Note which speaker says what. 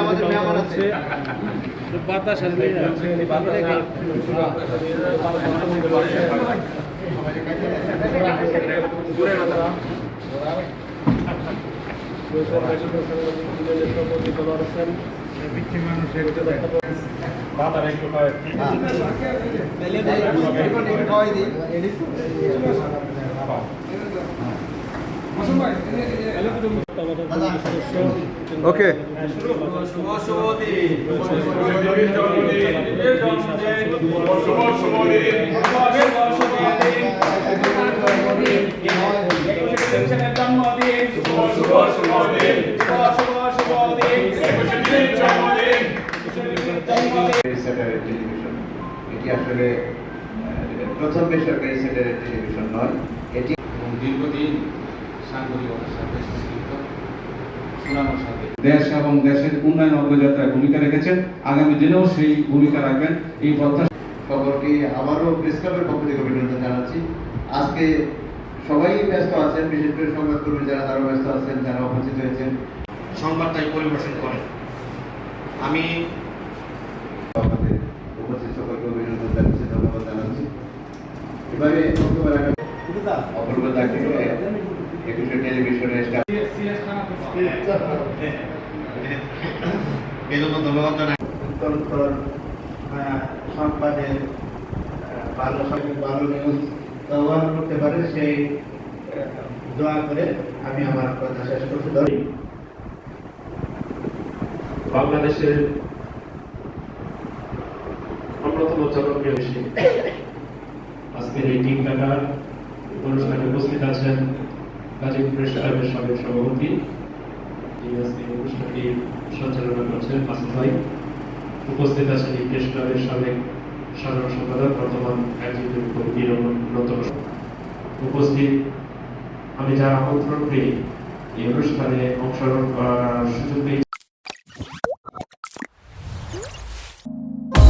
Speaker 1: আমাদের মেহমান আছে বাতাস
Speaker 2: ওকে
Speaker 3: এটি আসলে প্রথম বেসরকারি স্যাটেলাইট টেলিভিশন নয়, এটি
Speaker 4: দীর্ঘদিন সাংবাদিকতার সাথে সম্পৃক্ত সুনামের সাথে
Speaker 5: দেশ এবং দেশের উন্নয়ন অগ্রযাত্রায় ভূমিকা রেখেছেন, আগামী দিনেও সেই ভূমিকা রাখবেন এই প্রত্যাশা।
Speaker 3: খবরটি আবারও প্রেস ক্লাবের পক্ষ থেকে অভিনন্দন জানাচ্ছি। আজকে সবাই ব্যস্ত আছেন, বিশেষ করে সংবাদকর্মী যারা তারা ব্যস্ত আছেন, যারা উপস্থিত হয়েছেন,
Speaker 1: সংবাদটাই পরিবেশন করে। আমি
Speaker 3: আমাদের উপস্থিত সকলকে অভিনন্দন জানাচ্ছি, ধন্যবাদ জানাচ্ছি। এবারে বক্তব্য রাখা অপূর্ব দাকে 21 টেলিভিশনের স্টাফ
Speaker 1: এই জন্য ধন্যবাদ জানাই।
Speaker 3: উত্তরোত্তর সংবাদের ভালো নিউজ ব্যবহার করতে পারে সেই দোয়া করে আমি আমার কথা শেষ করতে পারি।
Speaker 6: বাংলাদেশের অন্যতম জনপ্রিয় শিল্পী আজকের এই টিম টাকার অনুষ্ঠানে উপস্থিত আছেন গাজীপুর প্রেস ক্লাবের সাবেক সভাপতি, যিনি আজকে অনুষ্ঠানটি সঞ্চালনা করছেন মাসুদ ভাই। উপস্থিত আছেন এই প্রেস ক্লাবের সাবেক সাধারণ সম্পাদক, বর্তমান এক্সিকিউটিভ কমিটির অন্যতম উপস্থিত আমি যারা আমন্ত্রণ পেয়ে এই অনুষ্ঠানে অংশগ্রহণ করার সুযোগ পেয়েছি।